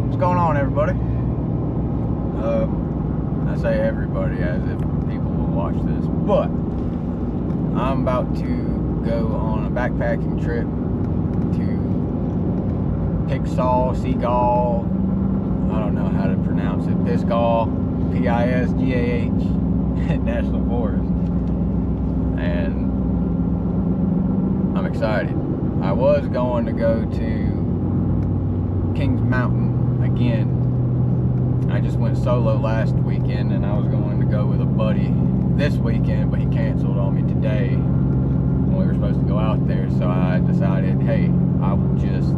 What's going on, everybody? I say everybody as if people will watch this, but I'm about to go on a backpacking trip to Pisgah, I don't know how to pronounce it, Pisgah, Pisgah National Forest, and I'm excited. I was going to go to Kings Mountain again. I just went solo last weekend, and I was going to go with a buddy this weekend, but he canceled on me today when we were supposed to go out there. So I decided, hey, I will just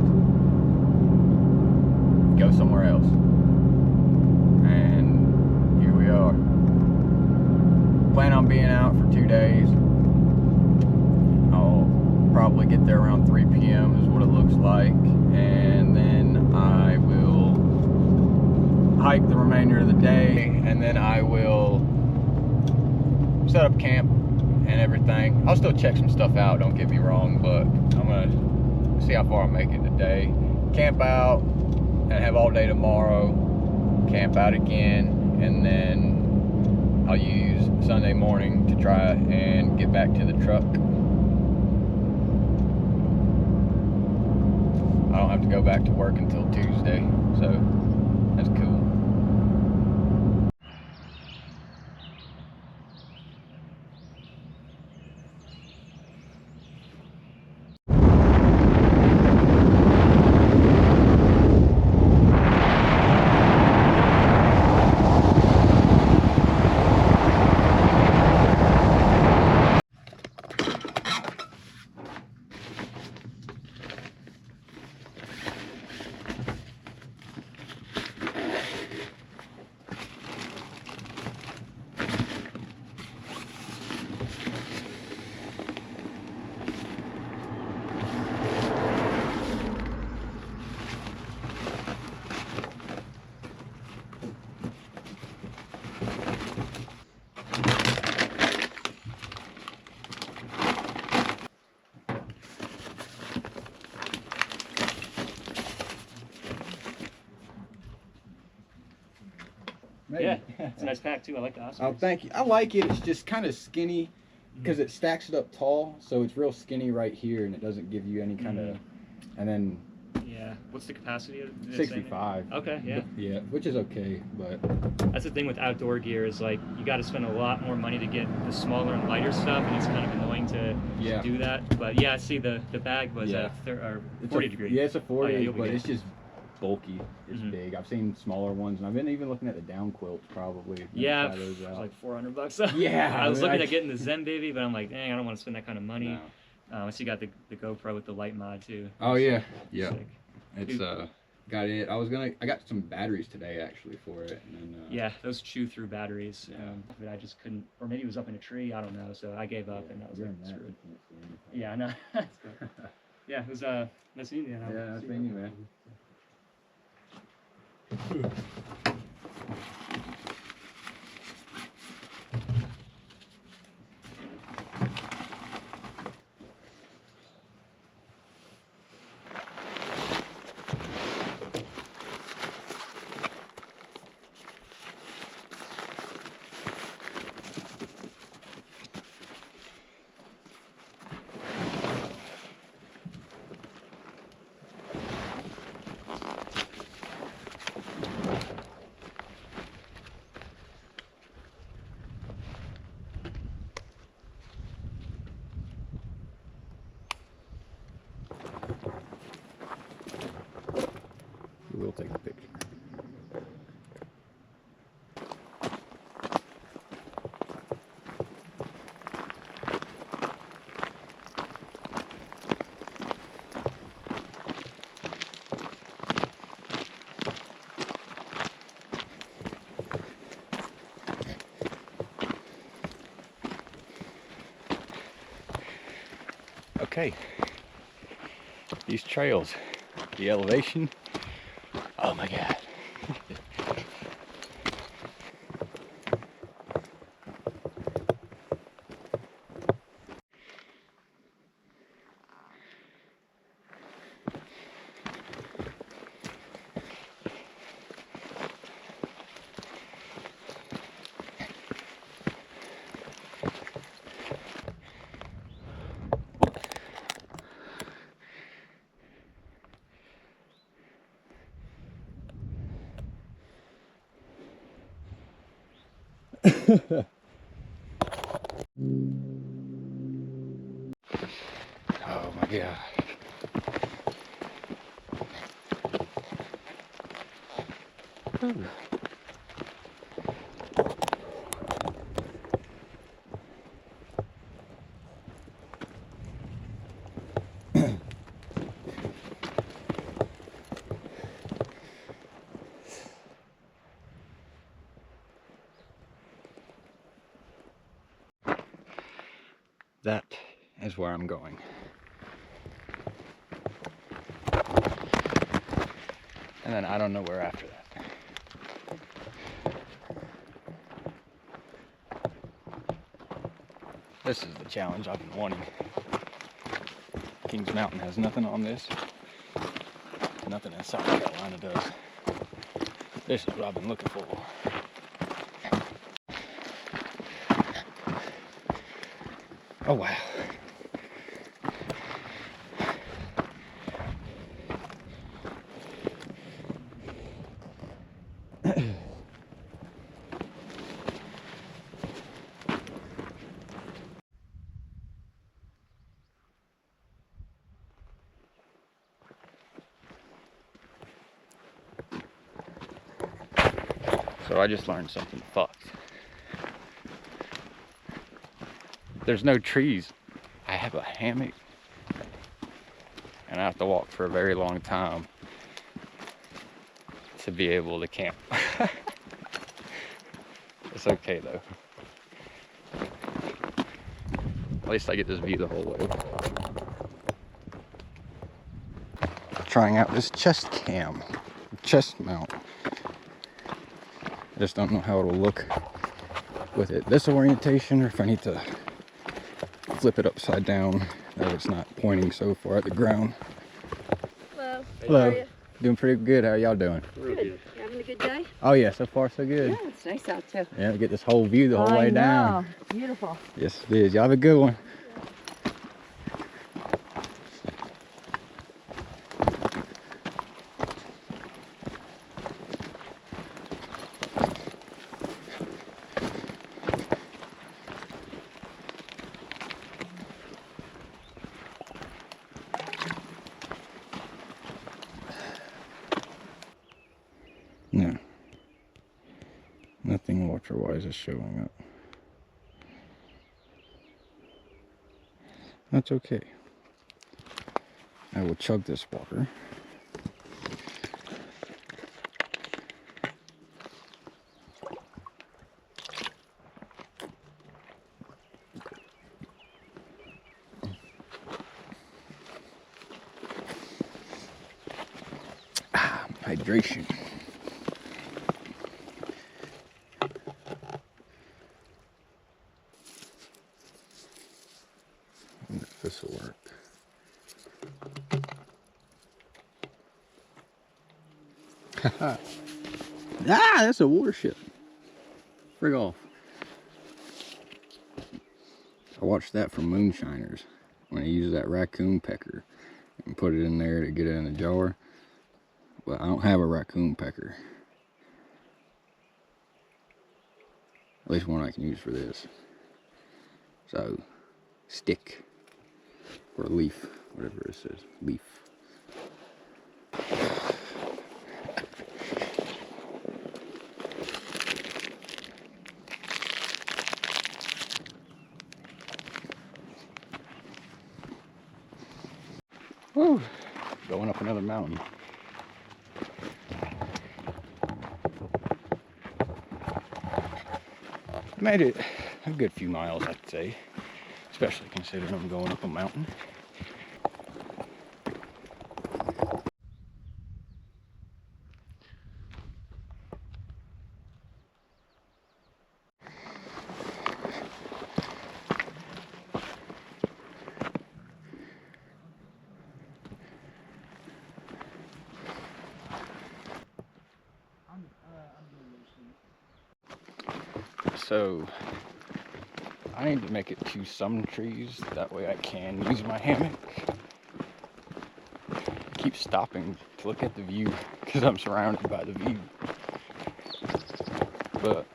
go somewhere else. And here we are. Plan on being out for 2 days. I'll probably get there around 3 p.m. is what it looks like, and then I will hike the remainder of the day, and then I will set up camp and everything. I'll still check some stuff out, don't get me wrong, but I'm gonna see how far I make it today. Camp out and have all day tomorrow, camp out again, and then I'll use Sunday morning to try and get back to the truck. I don't have to go back to work until Tuesday, so that's cool. Maybe. Yeah, it's a nice pack too. I like the Oscars. Oh, thank you. I like it. It's just kind of skinny because it stacks it up tall, so it's real skinny right here, and it doesn't give you any kind of. And then. Yeah. What's the capacity of it? 65. Okay. Yeah. Yeah, which is okay, but. That's the thing with outdoor gear is like you got to spend a lot more money to get the smaller and lighter stuff, and it's kind of annoying to do that. But yeah, I see the bag was a 40 degree. Yeah, it's a 40, yeah, but it's just bulky. It's big. I've seen smaller ones, and I've been even looking at the down quilts probably. Yeah, it was like $400. Yeah, I was looking at getting the Zen Baby, but I'm like, dang, I don't want to spend that kind of money. No. So you got the GoPro with the light mod too. Oh yeah, yeah. Sick. It's got it. I got some batteries today actually for it. And then, yeah, those chew through batteries. But I just couldn't, or maybe it was up in a tree. I don't know. So I gave up, and I was like, screw it. Yeah, no. Yeah, it was nice seeing you. Yeah, nice meeting you, man. We'll take a picture. Okay, these trails, the elevation, oh my God. Oh my God. Ooh. That is where I'm going. And then I don't know where after that. This is the challenge I've been wanting. Kings Mountain has nothing on this. Nothing in South Carolina does. This is what I've been looking for. Oh wow. So I just learned something fucked. There's no trees. I have a hammock and I have to walk for a very long time to be able to camp. It's okay though. At least I get this view the whole way. Trying out this chest cam, chest mount. I just don't know how it'll look with it this orientation, or if I need to flip it upside down that it's not pointing so far at the ground. Hello. Hello. How are you? Doing pretty good. How are y'all doing? Good. You having a good day? Oh yeah, so far so good. Yeah, it's nice out too. Yeah, get this whole view the whole way down. Beautiful. Yes, it is. Y'all have a good one. No. Nothing water-wise is showing up. That's okay. I will chug this water. Hydration. If this will work. Ah, that's a warship. Frig off. I watched that from Moonshiners when they used that raccoon pecker and put it in there to get it in the jar. But I don't have a raccoon pecker. At least one I can use for this. So, stick. Or leaf. Whatever it says. Leaf. Woo! Going up another mountain. Made it a good few miles, I'd say, especially considering I'm going up a mountain. So I need to make it to some trees, that way I can use my hammock. I keep stopping to look at the view because I'm surrounded by the view. But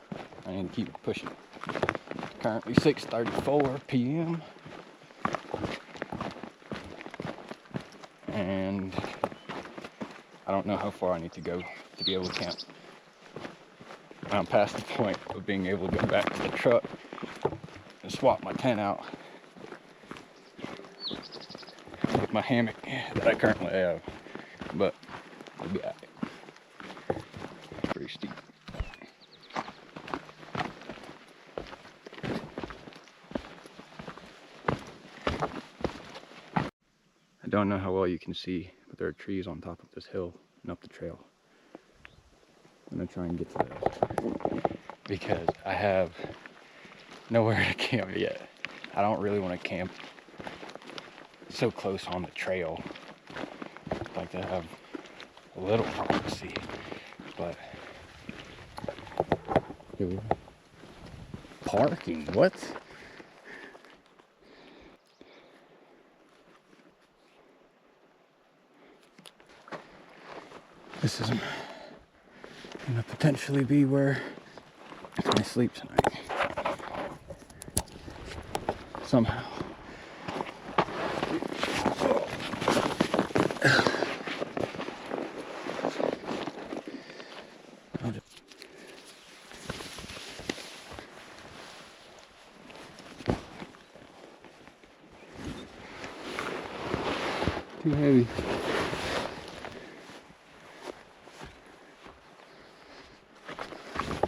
I need to keep pushing. Currently 6:34 p.m. and I don't know how far I need to go to be able to camp. I'm past the point of being able to go back to the truck and swap my tent out with my hammock that I currently have, but it'll be alright. Pretty steep. I don't know how well you can see, but there are trees on top of this hill and up the trail. I'm gonna try and get to those because I have nowhere to camp yet. I don't really want to camp so close on the trail. I'd like to have a little privacy, but parking, what? This is gonna potentially be where I sleep tonight. Somehow. Too heavy.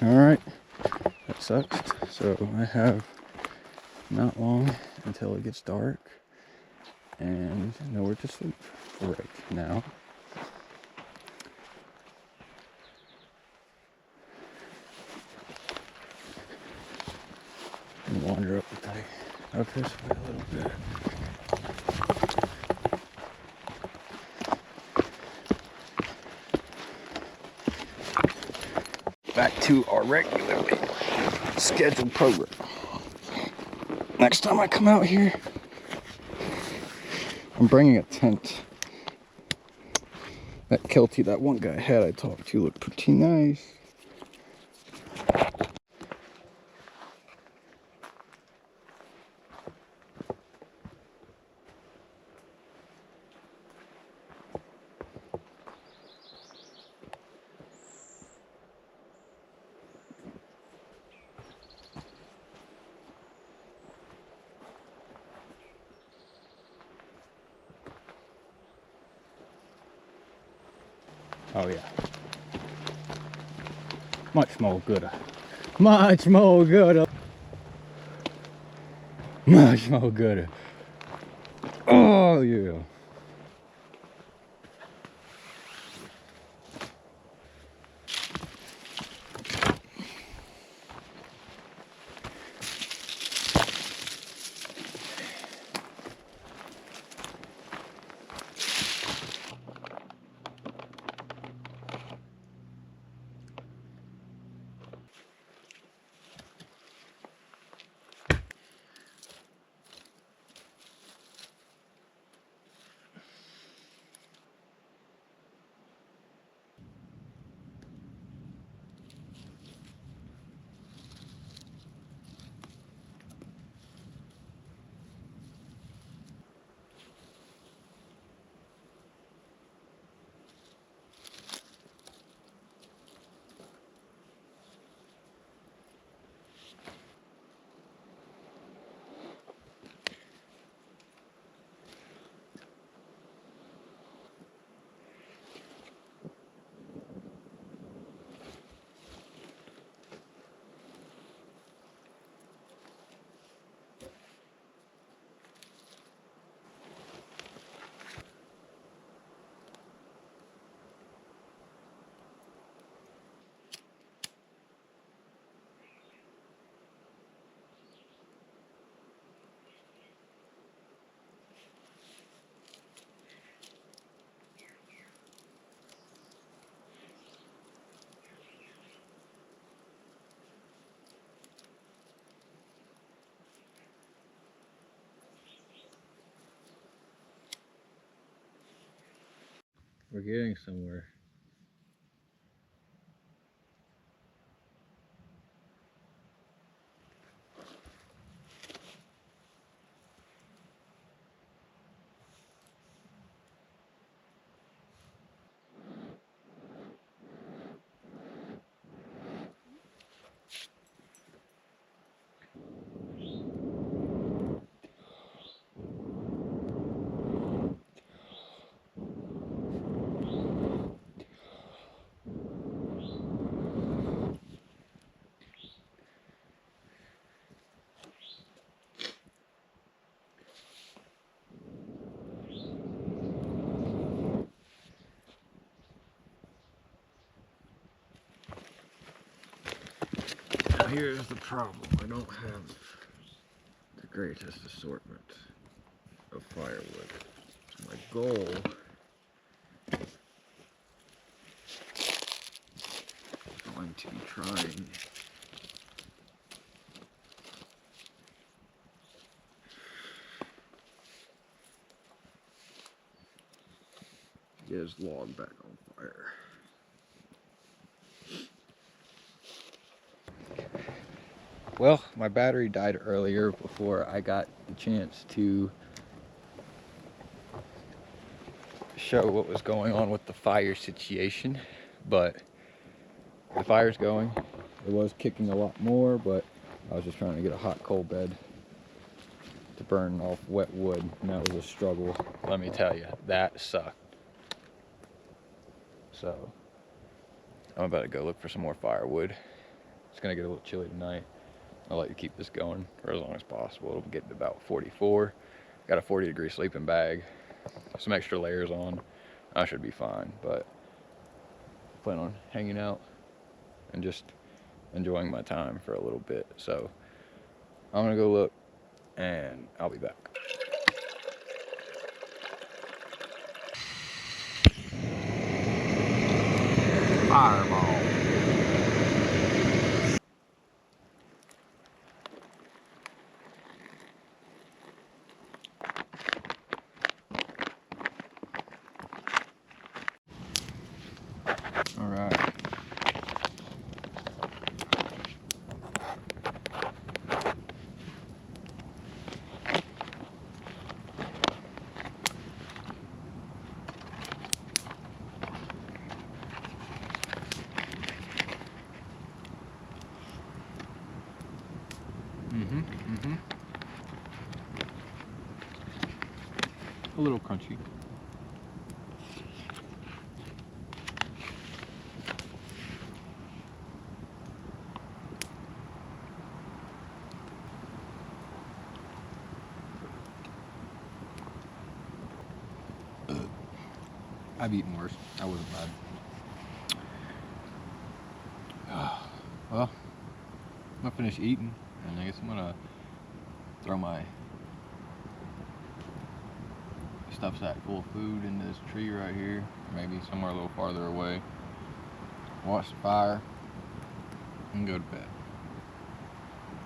Alright, that sucks. So I have not long until it gets dark and nowhere to sleep right now. And wander up this way a little bit. Back to our regularly scheduled program. Next time I come out here, I'm bringing a tent. That Kelty that one guy had I talked to looked pretty nice. Oh yeah. Much more gooder. Much more gooder. Much more gooder. Oh yeah. We're getting somewhere. here's the problem. I don't have the greatest assortment of firewood. My goal is going to be trying to get his log back on fire. Well, my battery died earlier before I got the chance to show what was going on with the fire situation, but the fire's going. It was kicking a lot more, but I was just trying to get a hot coal bed to burn off wet wood, and that was a struggle. Let me tell you, that sucked. So I'm about to go look for some more firewood. It's gonna get a little chilly tonight. I'll let you keep this going for as long as possible. It'll get to about 44. Got a 40-degree sleeping bag, some extra layers on. I should be fine, but I plan on hanging out and just enjoying my time for a little bit. So I'm gonna go look and I'll be back. Fireball. All right. A little crunchy. I've eaten worse. I wasn't bad. Well, I'm gonna finish eating, and I guess I'm gonna throw my stuff sack full of food into this tree right here, maybe somewhere a little farther away. Watch the fire, and go to bed.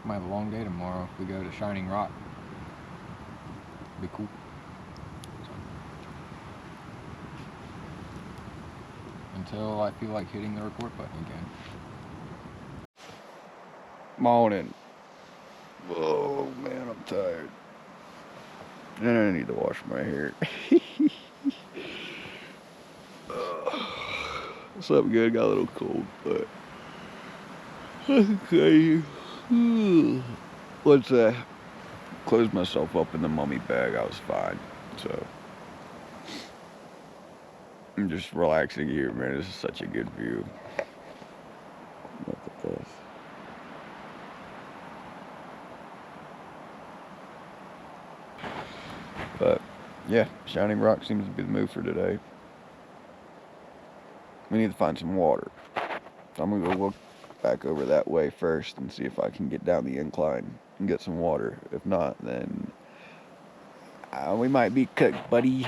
Might have a long day tomorrow if we go to Shining Rock. Be cool. Until I feel like hitting the record button again. Morning. Oh man, I'm tired. And I need to wash my hair. Slept good, got a little cold, but okay. Once I closed myself up in the mummy bag, I was fine. So I'm just relaxing here, man. This is such a good view. Look at this. But yeah, Shining Rock seems to be the move for today. We need to find some water. So I'm gonna go look back over that way first and see if I can get down the incline and get some water. If not, then we might be cooked, buddy.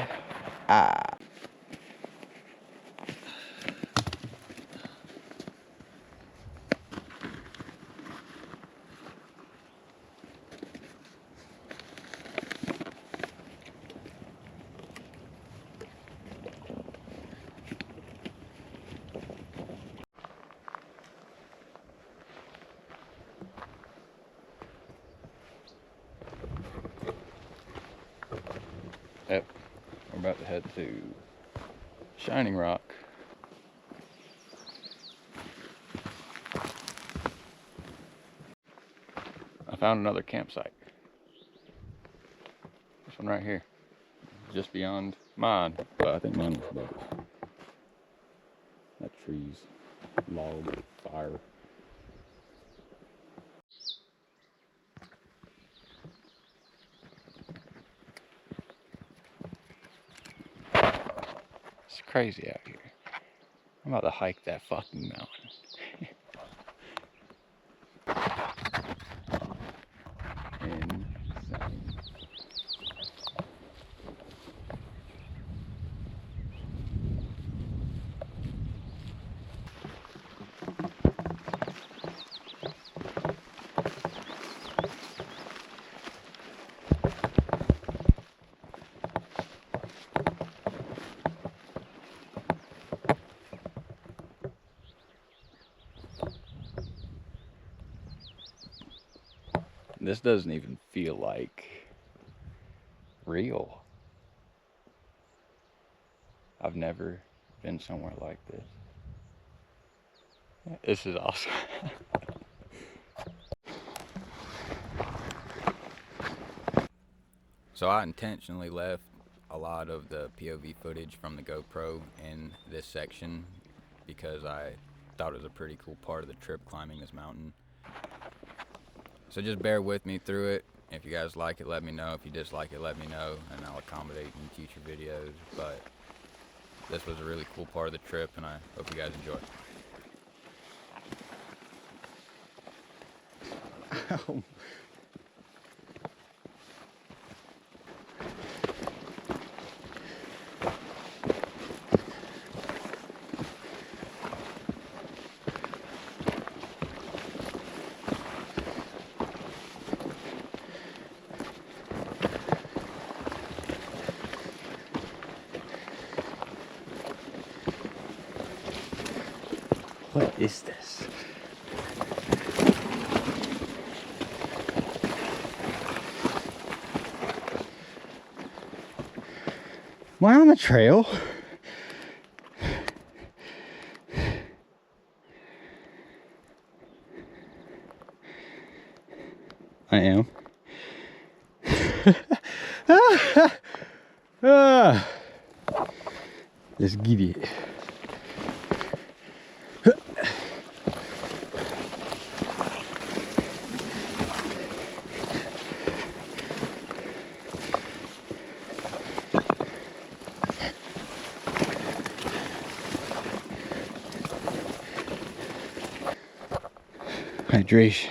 Yep, we're about to head to Shining Rock. I found another campsite. This one right here, just beyond mine, but I think mine was better. That trees, log, fire. It's crazy out here. I'm about to hike that fucking mountain. This doesn't even feel like real. I've never been somewhere like this. This is awesome. So I intentionally left a lot of the POV footage from the GoPro in this section because I thought it was a pretty cool part of the trip, climbing this mountain. So just bear with me through it. If you guys like it, let me know. If you dislike it, let me know, and I'll accommodate in future videos. But this was a really cool part of the trip, and I hope you guys enjoy. Ow. What is this? Am I on the trail? I am. Let's get it. Hydration.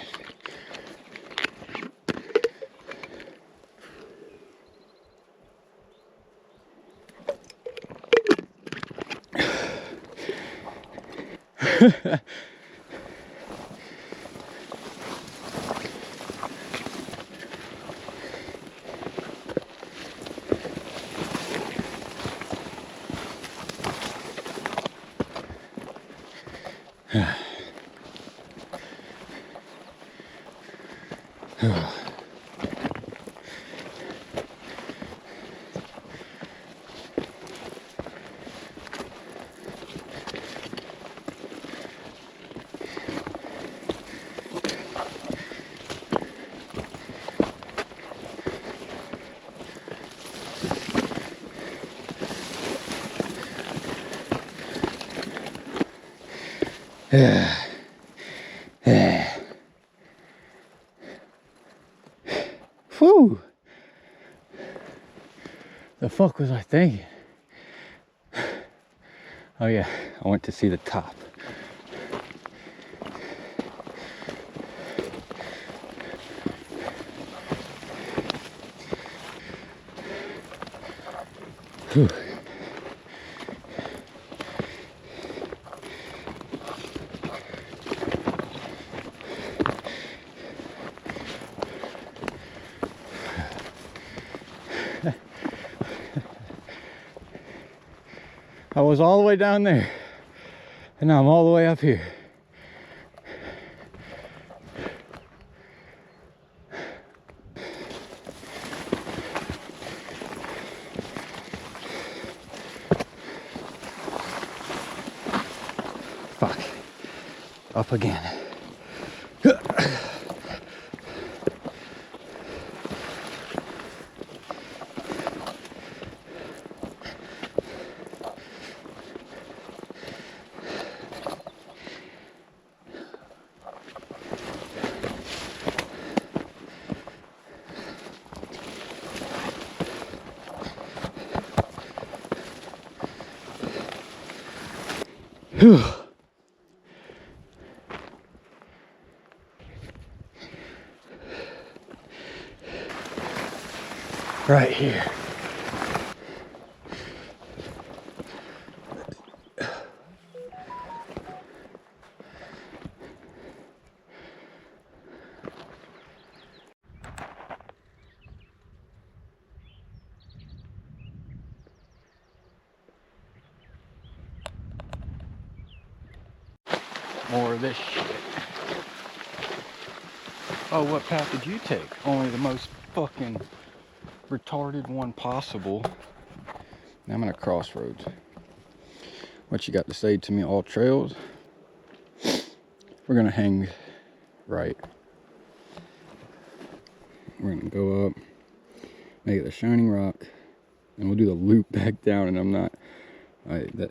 Whew. The fuck was I thinking? Oh yeah, I went to see the top. Whew. I was all the way down there, and now I'm all the way up here. Fuck. Up again. Whew. Right here. More of this shit. Oh, what path did you take? Only the most fucking retarded one possible. Now I'm in a crossroads. What you got to say to me, all trails? We're gonna hang right. We're gonna go up, make it the Shining Rock, and we'll do the loop back down. And I'm not,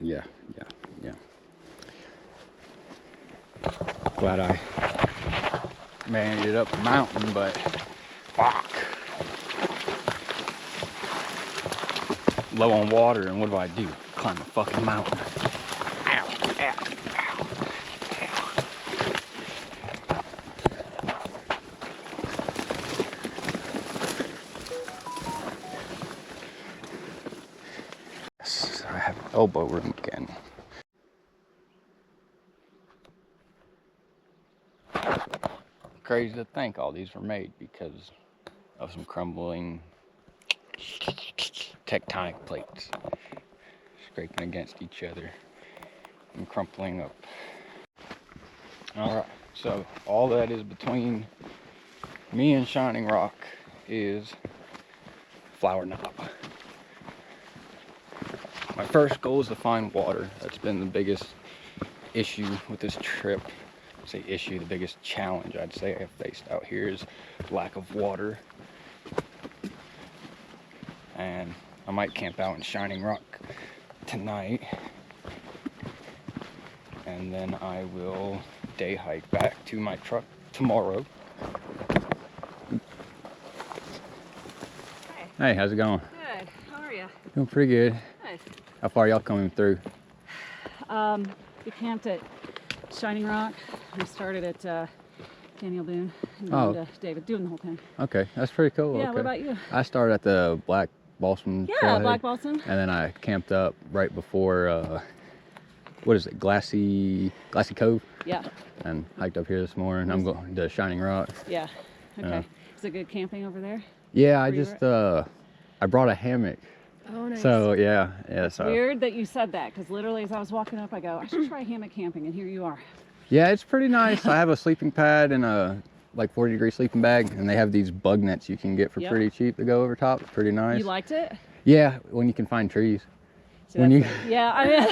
yeah. Glad I made it up the mountain, but fuck. Low on water, and what do? Climb the fucking mountain. Ow, ow, ow, Yes, I have elbow room again. Crazy to think all these were made because of some crumbling tectonic plates scraping against each other and crumpling up. Alright, so all that is between me and Shining Rock is Flower Knob. My first goal is to find water. That's been the biggest issue with this trip. I say issue, the biggest challenge I'd say I've faced out here is lack of water. And I might camp out in Shining Rock tonight, and then I will day hike back to my truck tomorrow. Hey, how's it going? Good. How are you? Doing pretty good. Nice. How far y'all coming through? We camped at Shining Rock. We started at Daniel Boone and Oh. to David, doing the whole thing. Okay, that's pretty cool. Yeah, Okay. what about you? I started at the Balsam Yeah, trailhead, Black Balsam. and then I camped up right before what is it, Glassy Cove, Yeah, and hiked up here this morning. I'm going to Shining Rock. yeah. Okay. Yeah. Is it good camping over there? Yeah, I Where you just I brought a hammock. Oh, nice. So yeah. So Weird that you said that, because literally as I was walking up, I go, I should try hammock camping, and here you are. yeah, it's pretty nice. I have a sleeping pad and a like 40-degree sleeping bag, and they have these bug nets you can get for Yep. pretty cheap to go over top. Pretty nice. You liked it? Yeah, when you can find trees. So When that's you- it. Yeah, I mean,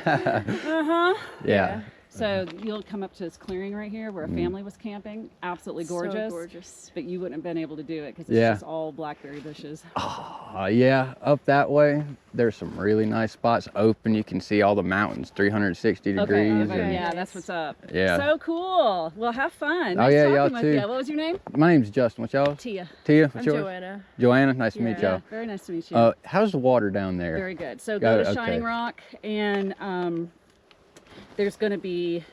uh-huh. Yeah. So you'll come up to this clearing right here where a family was camping. Absolutely gorgeous. So gorgeous. But you wouldn't have been able to do it because it's Yeah. just all blackberry bushes. Yeah, up that way, there's some really nice spots open. You can see all the mountains, 360 degrees. Okay, and- yeah, that's what's up. Yeah. So cool. Well, have fun. Oh, Nice yeah, talking y'all with too. you. What was your name? My name's Justin. What's y'all? Tia. Tia? I'm What's yours? Joanna. Joanna. Nice to meet Yeah. y'all. Very nice to meet you. How's the water down there? Very good. So Got go it, to Shining okay. Rock, and there's going to be,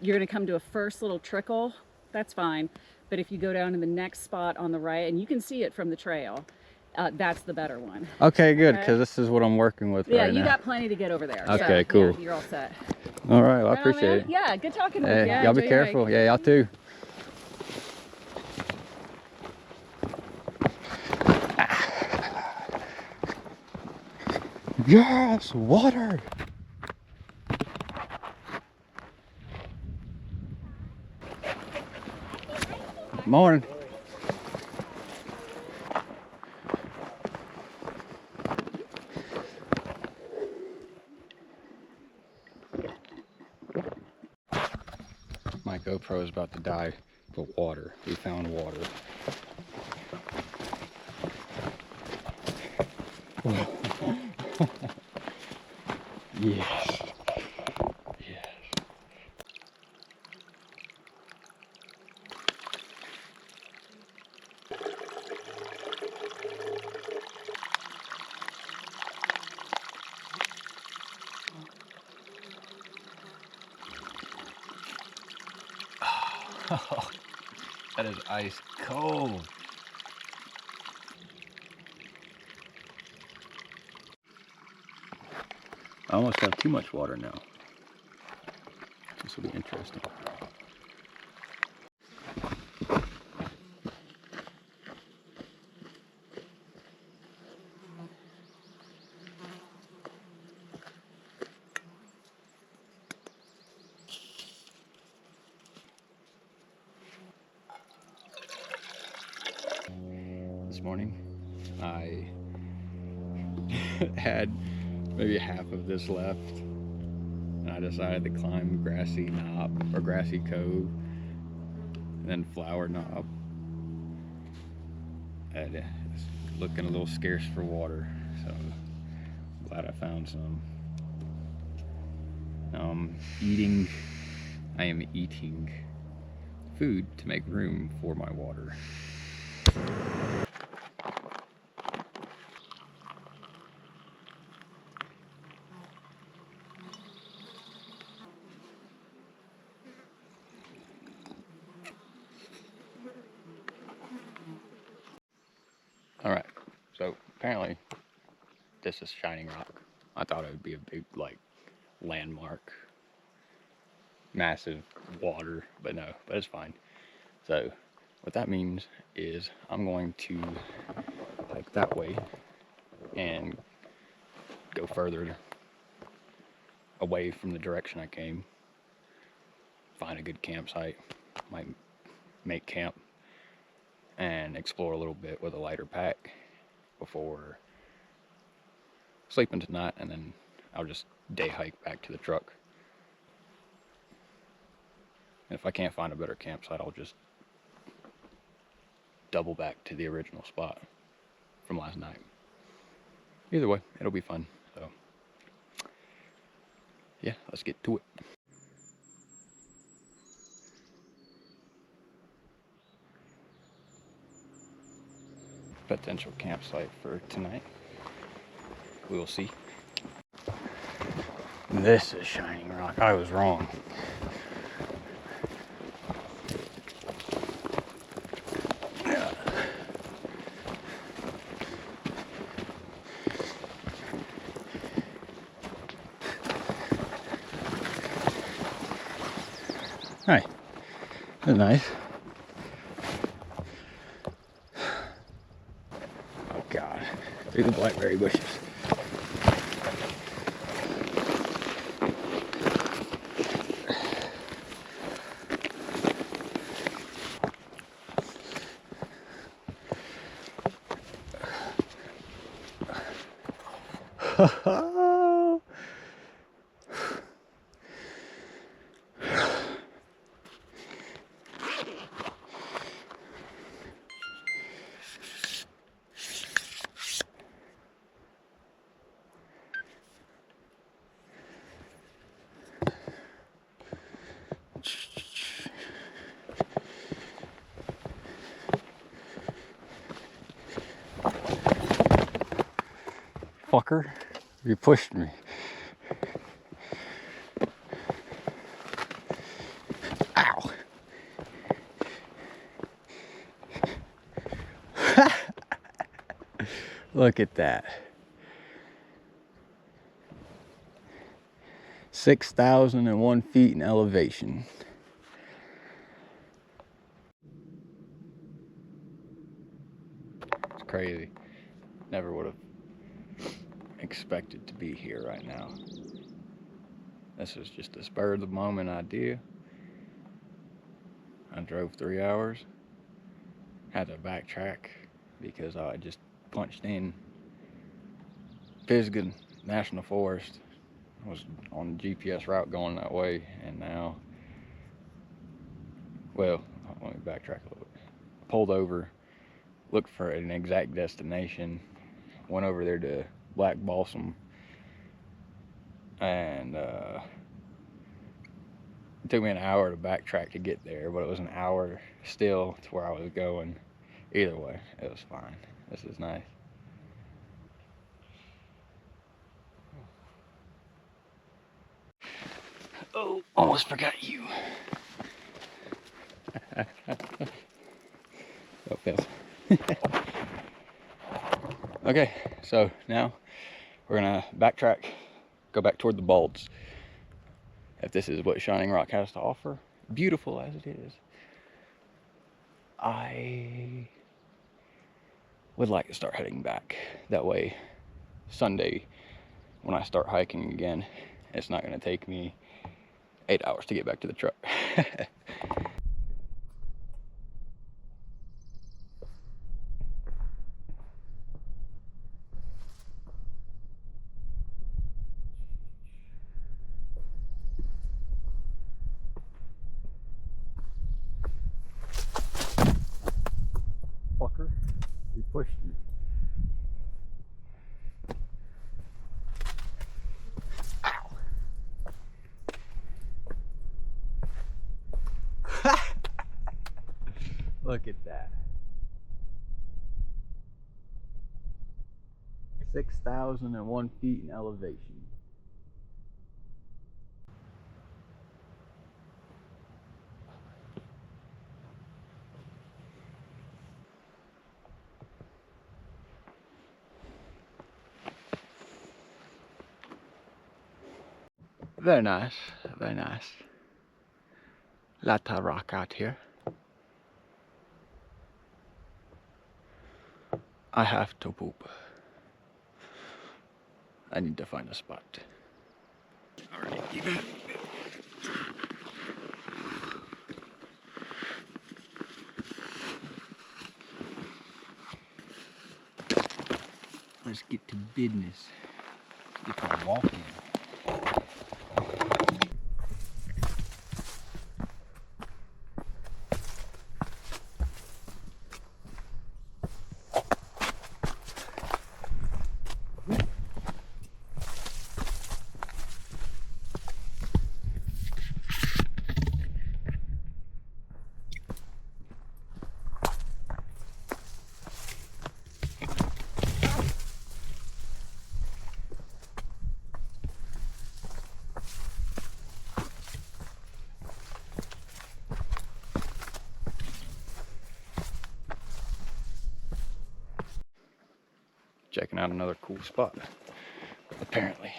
you're going to come to a first little trickle. That's fine. But if you go down to the next spot on the right, and you can see it from the trail, that's the better one. Okay, good, Okay. because this is what I'm working with Yeah, right you now. got plenty to get over there. Okay, So, cool. yeah, you're all set. All right, well, I Right on, appreciate man. it. Yeah, good talking with Hey, you. y'all be Enjoy your hike. careful. Yeah, y'all too. Yes, water. Morning. My GoPro is about to die, but water. We found water. Yes. Yes. Oh, that is ice cold. I almost have too much water now. This will be interesting. morning. I had maybe half of this left, and I decided to climb Grassy Knob, or Grassy Cove, and then Flower Knob. And it's looking a little scarce for water, so I'm glad I found some. I am eating food to make room for my water. Alright, so apparently this is Shining Rock. I thought it would be a big, like, landmark, massive water, but no, but it's fine. So what that means is I'm going to hike that way and go further away from the direction I came, find a good campsite, might make camp, and explore a little bit with a lighter pack before sleeping tonight, and then I'll just day hike back to the truck. And if I can't find a better campsite, I'll just double back to the original spot from last night. Either way, it'll be fun. So yeah, let's get to it. Potential campsite for tonight. We will see. This is Shining Rock. I was wrong. Hi. That's nice. Oh God. Through the blackberry bushes. Fucker, you pushed me. Ow. Look at that. 6,001 feet in elevation. It's crazy. Never would have expected to be here right now. This is just a spur of the moment idea. I drove 3 hours. Had to backtrack because I just punched in Pisgah National Forest. I was on the GPS route going that way, and now, well, let me backtrack a little bit. Pulled over, looked for an exact destination, went over there to Balsam, and it took me an hour to backtrack to get there, but it was an hour still to where I was going. Either way, it was fine. This is nice. Oh, almost forgot you. Oh, fails. Okay, so now we're gonna backtrack, go back toward the Balds. If this is what Shining Rock has to offer, beautiful as it is, I would like to start heading back. That way, Sunday, when I start hiking again, it's not gonna take me 8 hours to get back to the truck. Look at that. 6,001 feet in elevation. Very nice, very nice. Lot of rock out here. I have to poop. I need to find a spot. Alright, you got it. Let's get to business. Get to walking. Checking out another cool spot, apparently.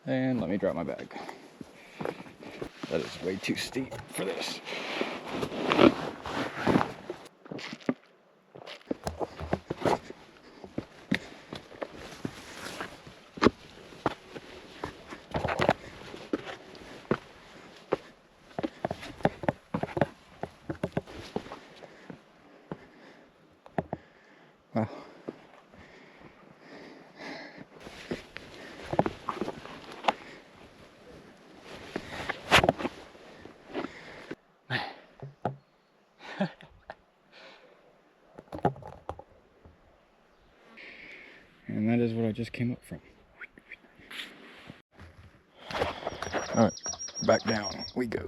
And let me drop my bag. That is way too steep for this. Wow. And that is what I just came up from. All right, back down we go.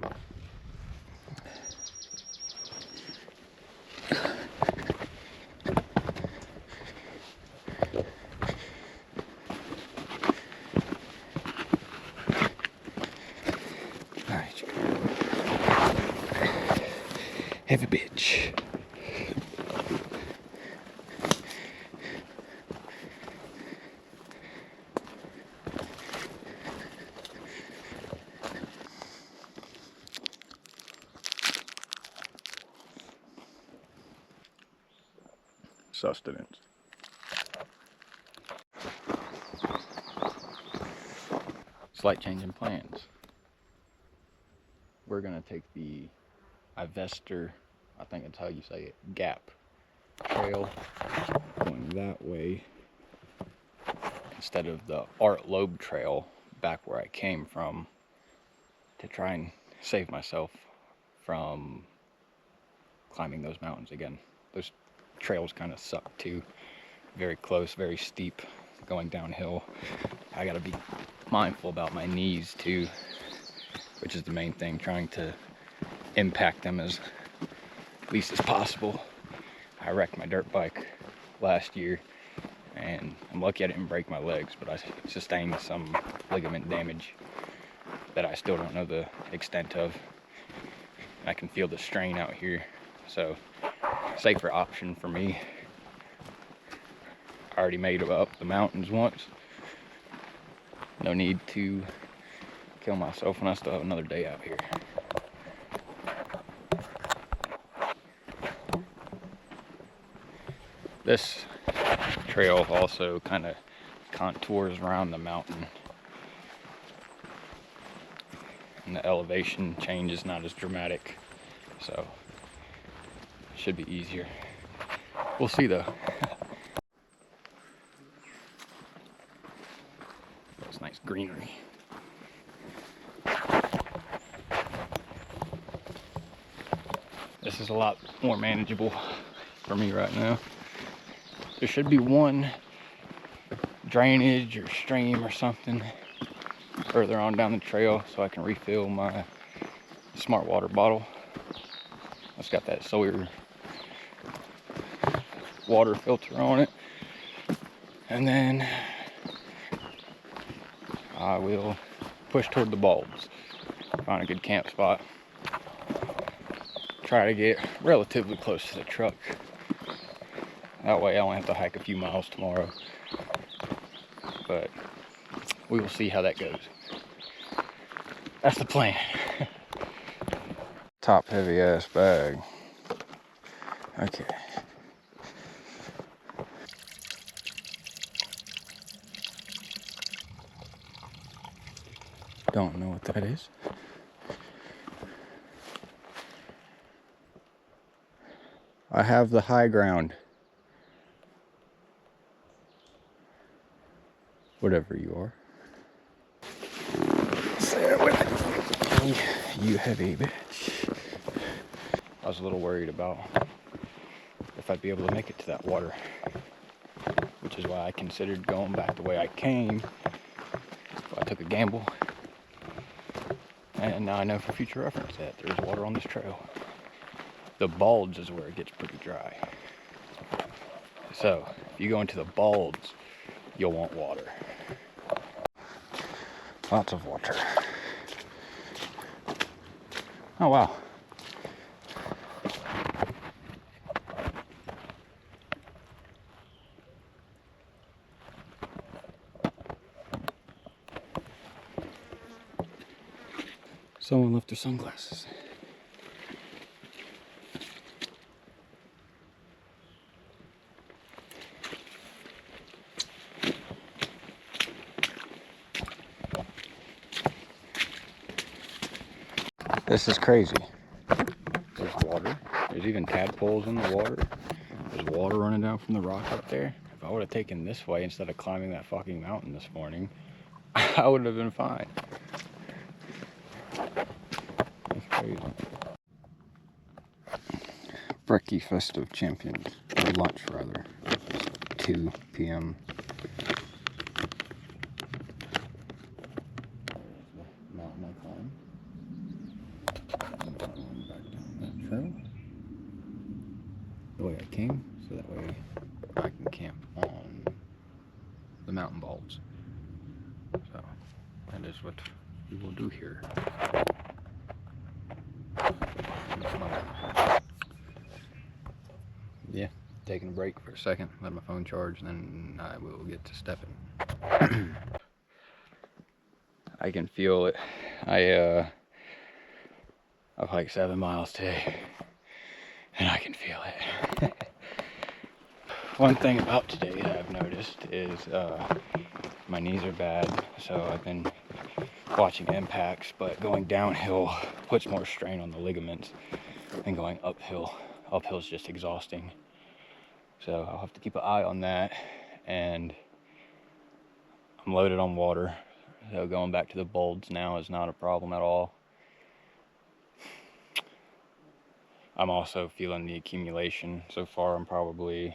Heavy bitch. Sustenance. Slight change in plans. We're gonna take the Ivester, I think that's how you say it, Gap Trail, going that way instead of the Art Loeb Trail back where I came from, to try and save myself from climbing those mountains again. Those trails kind of suck too. Very close, very steep, going downhill. I gotta be mindful about my knees too, which is the main thing, trying to impact them as least as possible. I wrecked my dirt bike last year, and I'm lucky I didn't break my legs, but I sustained some ligament damage that I still don't know the extent of. I can feel the strain out here, so safer option for me. I already made it up the mountains once. No need to kill myself when I still have another day out here. This trail also kind of contours around the mountain, and the elevation change is not as dramatic, so it should be easier. We'll see though. That's nice greenery. This is a lot more manageable for me right now. There should be one drainage or stream or something further on down the trail so I can refill my smart water bottle. It's got that Sawyer water filter on it. And then I will push toward the bulbs, find a good camp spot, try to get relatively close to the truck. That way I only have to hike a few miles tomorrow, but we will see how that goes. That's the plan. Top heavy ass bag. Okay. Don't know what that is. I have the high ground. Whatever you are. Say it with me. You heavy bitch. I was a little worried about if I'd be able to make it to that water, which is why I considered going back the way I came. So I took a gamble. And now I know for future reference that there's water on this trail. The bulge is where it gets pretty dry. So if you go into the bulge, you'll want water. Lots of water. Oh wow. Someone left their sunglasses. This is crazy. There's water. There's even tadpoles in the water. There's water running down from the rock up there. If I would have taken this way instead of climbing that fucking mountain this morning, I would have been fine. That's crazy. Brekkie Festive Champions, or lunch rather. It's 2 p.m. Mountain I climb. I'm going back down that trail the way I came, so that way I can camp on the mountain bulbs. So that is what we will do here. Yeah, taking a break for a second, let my phone charge, and then I will get to stepping. I can feel it. I've hiked 7 miles today, and I can feel it. One thing about today that I've noticed is my knees are bad, so I've been watching impacts, but going downhill puts more strain on the ligaments than going uphill. Uphill is just exhausting. So I'll have to keep an eye on that, and I'm loaded on water, so going back to the bulbs now is not a problem at all. I'm also feeling the accumulation. So far I'm probably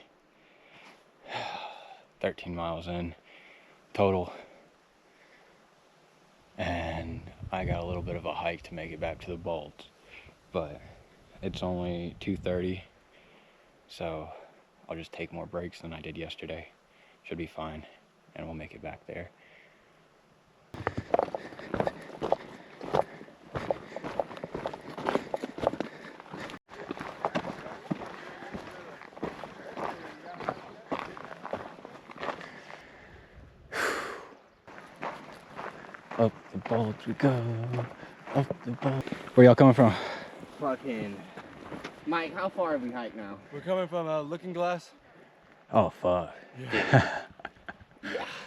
13 miles in total, and I got a little bit of a hike to make it back to the bulbs, but it's only 2:30, so I'll just take more breaks than I did yesterday. Should be fine, and we'll make it back there. Up the bulge we go, up the bulge. Where y'all coming from? Fucking Mike, how far have we hiked now? We're coming from Looking Glass. Oh fuck. Yeah.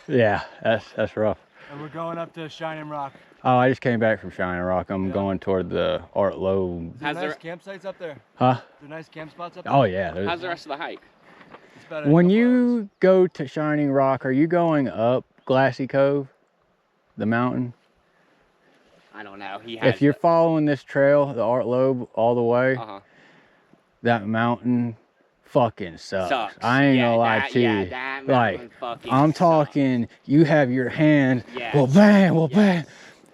Yeah, that's rough. And we're going up to Shining Rock. Oh, I just came back from Shining Rock. I'm going toward the Art Loeb. There's nice campsites up there. Huh? There's nice camp spots up there. Oh yeah. How's the rest of the hike? It's about When you go to Shining Rock, are you going up Glassy Cove, the mountain? I don't know. He has. If you're following this trail, the Art Loeb, all the way, that mountain fucking sucks. Sucks. I ain't gonna lie to you. That Like, mountain fucking I'm sucks. talking, you have your hand, Yes. well, bang, well, Yes. bang.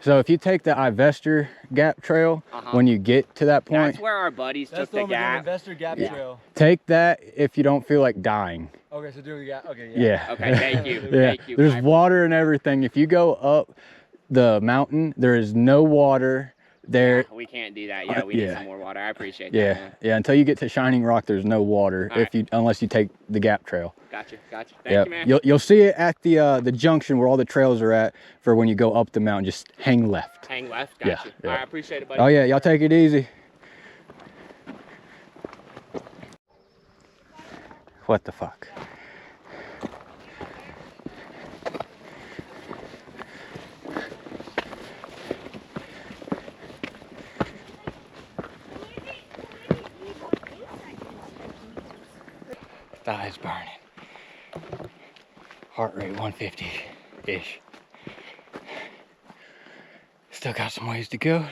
So if you take the Ivester Gap Trail, when you get to that point, that's where our buddies That's took the the one we're doing, gap. Investor Gap Yeah. Trail. take that if you don't feel like dying. Okay, so doing the gap. Okay, Yeah. Okay, thank you. Yeah. Thank you. There's water and everything. If you go up the mountain, there is no water there. Yeah, we can't do that. Yeah, we need yeah. some more water. I appreciate that, Yeah, man. yeah. Until you get to Shining Rock, there's no water All right. unless you take the Gap Trail. Gotcha. Thank you, man. You'll see it at the junction where all the trails are at for when you go up the mountain. Just hang left. Hang left. Yeah, Gotcha. yeah. All right, I appreciate it, buddy. Oh yeah, y'all take it easy. What the fuck? Thighs burning. Heart rate 150-ish. Still got some ways to go.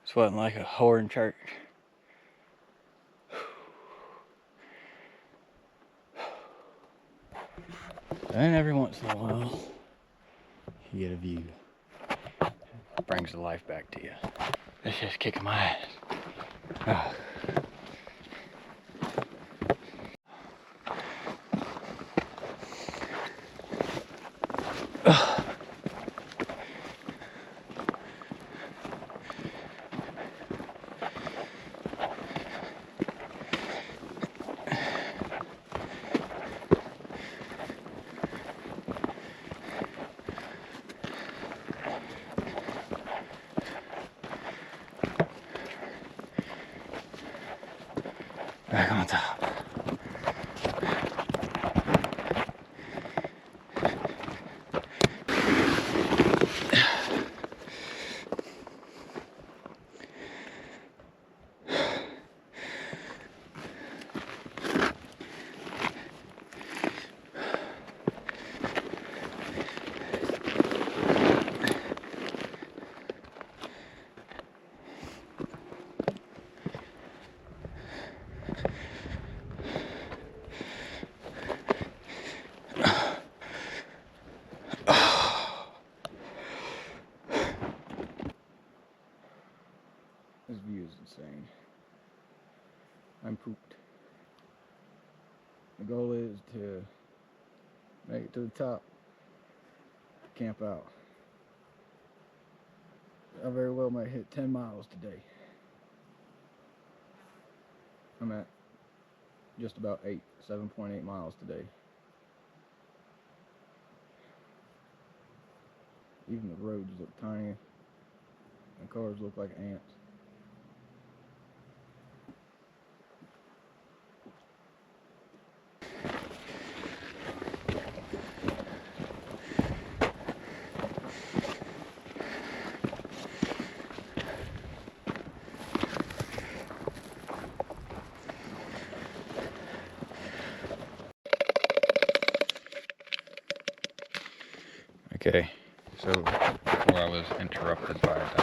Sweating like a whore in church. And every once in a while, you get a view. Brings the life back to you. It's just kicking my ass. Ah. Back on top. This view is insane. I'm pooped. The goal is to make it to the top, camp out. I very well might hit 10 miles today. I'm at just about 7.8 miles today. Even the roads look tiny, and cars look like ants. Okay, so before I was interrupted by a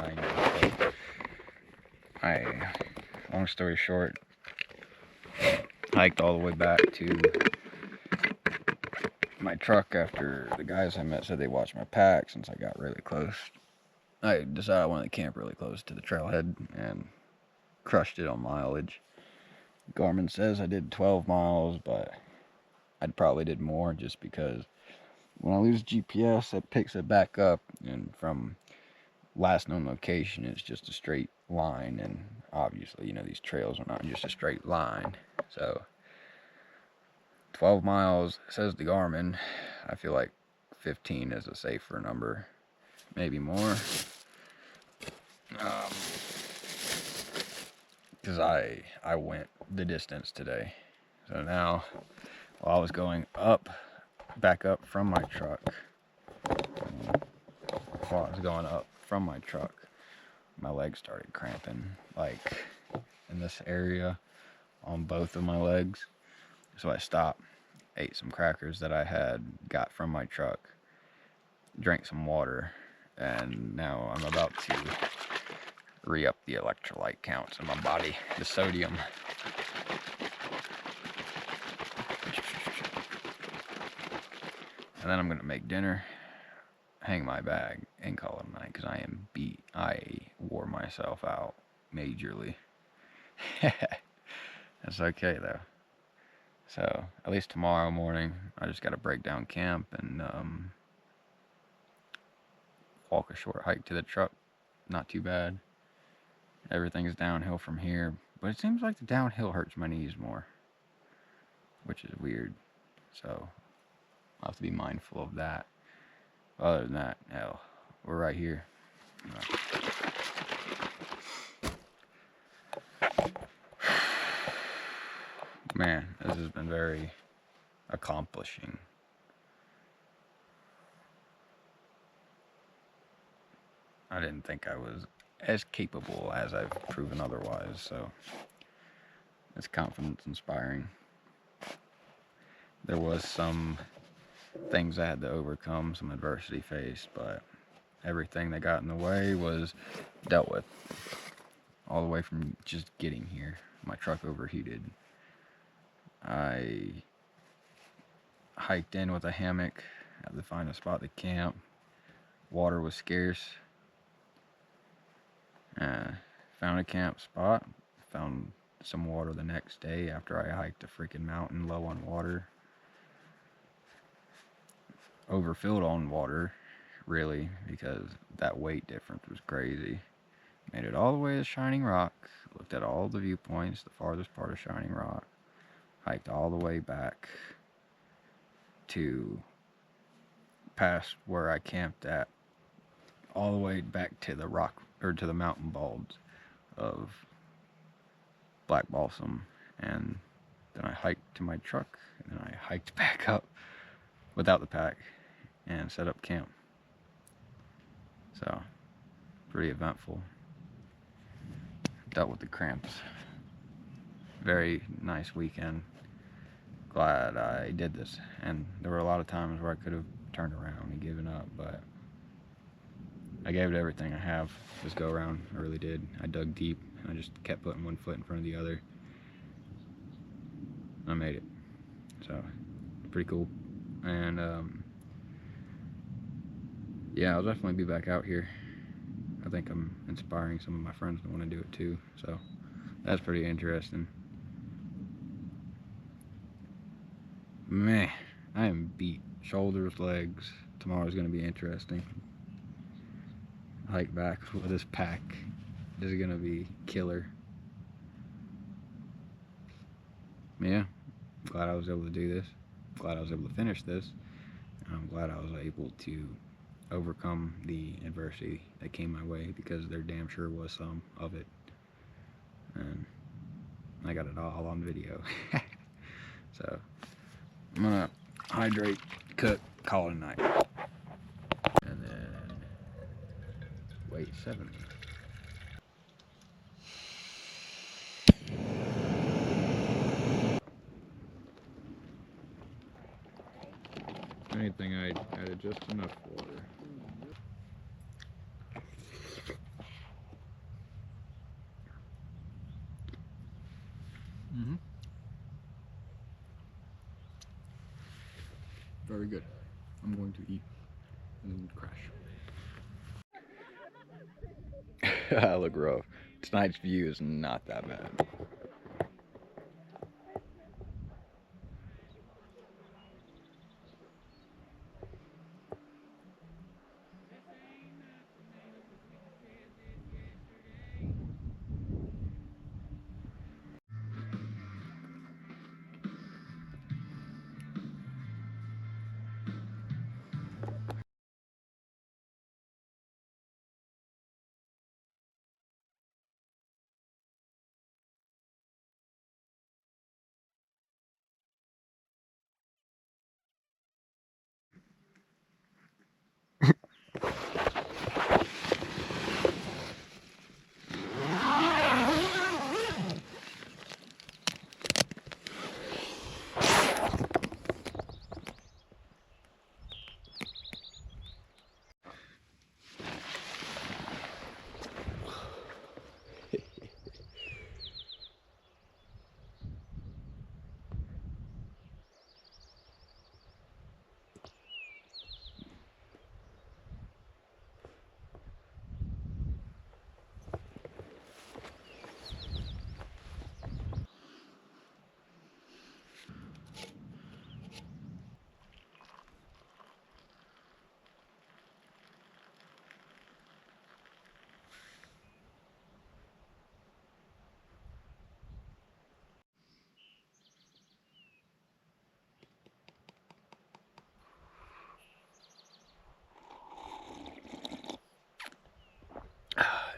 dying, long story short, hiked all the way back to my truck after the guys I met said they watched my pack since I got really close. I decided I wanted to camp really close to the trailhead and crushed it on mileage. Garmin says I did 12 miles, but I probably did more just because when I lose GPS, it picks it back up, and from last known location, it's just a straight line, and obviously, you know, these trails are not just a straight line. So 12 miles says the Garmin. I feel like 15 is a safer number, maybe more, because I went the distance today. So now, while I was going back up from my truck, my legs started cramping, like in this area on both of my legs. So I stopped, ate some crackers that I had got from my truck, drank some water, and now I'm about to re-up the electrolyte counts in my body, the sodium. And then I'm gonna make dinner, hang my bag, and call it a night, because I am beat. I wore myself out majorly. That's okay though. So at least tomorrow morning, I just gotta break down camp and walk a short hike to the truck. Not too bad. Everything's downhill from here, but it seems like the downhill hurts my knees more, which is weird. So I'll have to be mindful of that. Other than that, hell, we're right here. Man, this has been very accomplishing. I didn't think I was as capable as I've proven otherwise, so it's confidence inspiring. There was some things I had to overcome, some adversity faced, but everything that got in the way was dealt with. All the way from just getting here. My truck overheated. I hiked in with a hammock, had to find a spot to camp. Water was scarce. Found a camp spot. Found some water the next day after I hiked a freaking mountain low on water. Overfilled on water, really, because that weight difference was crazy. Made it all the way to Shining Rock. Looked at all the viewpoints, the farthest part of Shining Rock. Hiked all the way back to past where I camped at, all the way back to the rock, or to the mountain balds of Black Balsam, and then I hiked to my truck, and then I hiked back up without the pack and set up camp. So pretty eventful. Dealt with the cramps. Very nice weekend. Glad I did this, and there were a lot of times where I could have turned around and given up, but I gave it everything I have this go around. I really did. I dug deep, and I just kept putting one foot in front of the other. I made it. So pretty cool. And yeah, I'll definitely be back out here. I think I'm inspiring some of my friends to want to do it too, so that's pretty interesting. Man, I am beat. Shoulders, legs. Tomorrow's going to be interesting. Hike back with this pack is going to be killer. Yeah, glad I was able to do this. Glad I was able to finish this. And I'm glad I was able to overcome the adversity that came my way, because there damn sure was some of it. And I got it all on video. So I'm gonna hydrate, cook, call it a night. And then wait 7. If anything, I added just enough water. Very good. I'm going to eat and then crash. I look rough. Tonight's view is not that bad.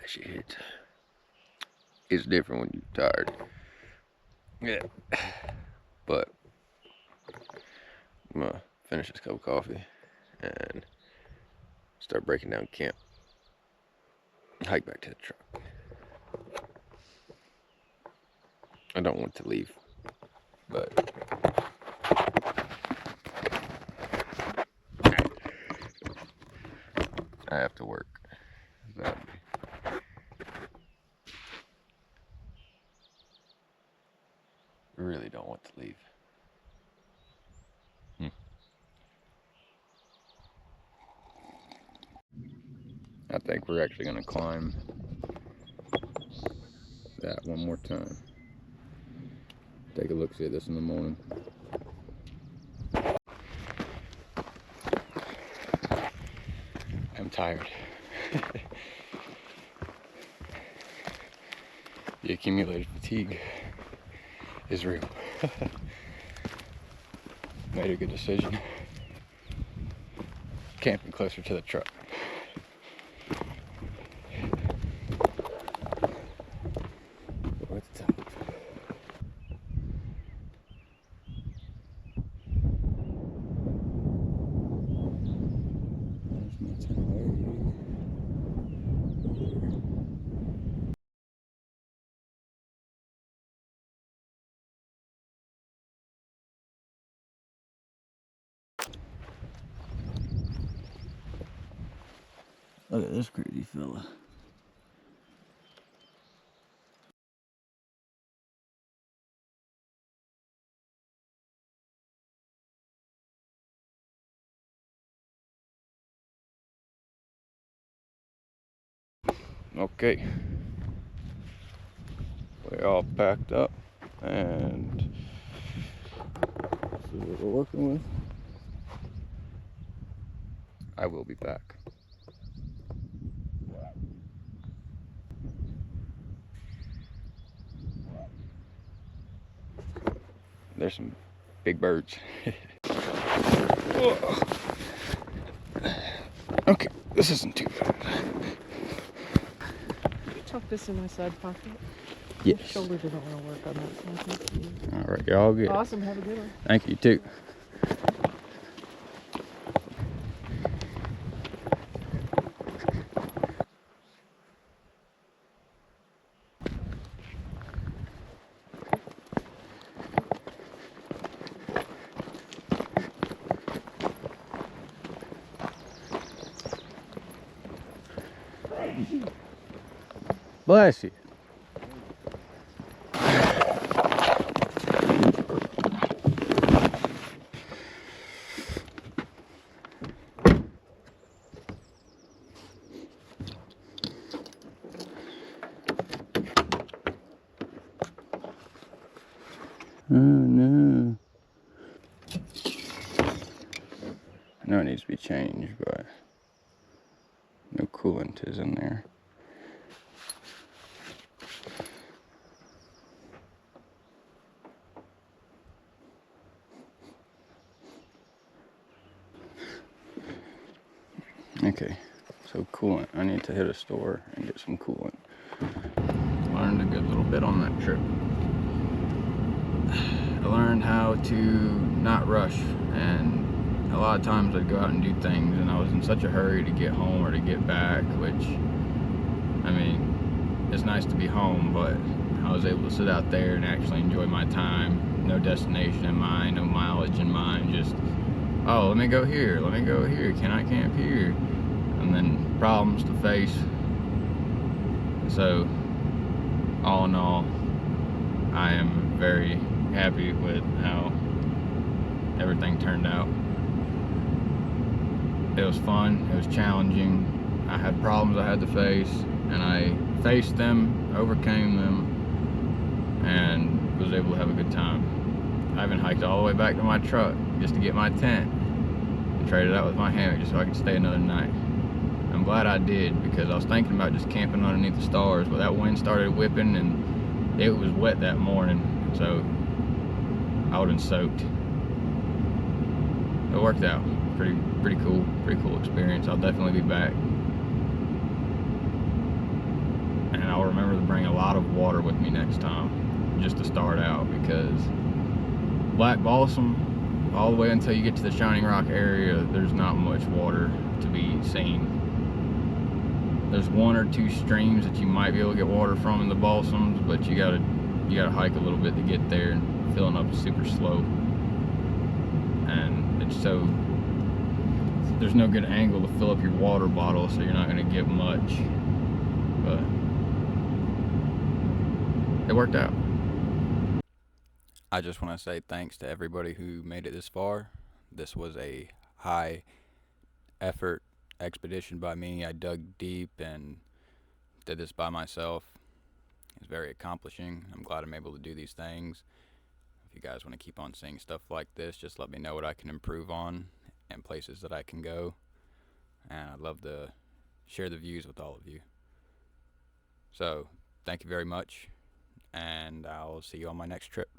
shit. It's different when you're tired. Yeah. But I'm gonna finish this cup of coffee and start breaking down camp. Hike back to the truck. I don't want to leave, but I have to work. Badly. Really don't want to leave. I think we're actually gonna climb that one more time. Take a look, see this in the morning. I'm tired. The accumulated fatigue is real. Made a good decision. Camping closer to the truck. We're at the top. There's my itinerary. Look at this crazy fella. Okay. We're all packed up and this is what we're working with. I will be back. There's some big birds. Okay, this isn't too bad. Tuck this in my side pocket. Yes. My shoulder didn't want to work on that. So thank you. All right, you're all good. Awesome. Have a good one. Thank you too. Bless you. Oh no. I know it needs to be changed, but no coolant is in there. Okay, so coolant. I need to hit a store and get some coolant. Learned a good little bit on that trip. I learned how to not rush, and a lot of times I'd go out and do things and I was in such a hurry to get home or to get back, which, I mean, it's nice to be home, but I was able to sit out there and actually enjoy my time. No destination in mind, no mileage in mind, just, oh, let me go here, can I camp here? And then problems to face. So, all in all, I am very happy with how everything turned out. It was fun, it was challenging. I had problems I had to face, and I faced them, overcame them, and was able to have a good time. I even hiked all the way back to my truck just to get my tent and traded out with my hammock just so I could stay another night. I'm glad I did, because I was thinking about just camping underneath the stars, but that wind started whipping and it was wet that morning, so I would have been soaked. It worked out. Pretty cool experience. I'll definitely be back. and I'll remember to bring a lot of water with me next time, just to start out, because Black Balsam, all the way until you get to the Shining Rock area, there's not much water to be seen. There's 1 or 2 streams that you might be able to get water from in the Balsams, but you gotta hike a little bit to get there, and filling up is super slow. And there's no good angle to fill up your water bottle, so you're not gonna get much. But it worked out. I just want to say thanks to everybody who made it this far. This was a high effort expedition by me. I dug deep and did this by myself. It's very accomplishing. I'm glad I'm able to do these things. If you guys want to keep on seeing stuff like this, just let me know what I can improve on and places that I can go. And I'd love to share the views with all of you. So, thank you very much, and I'll see you on my next trip.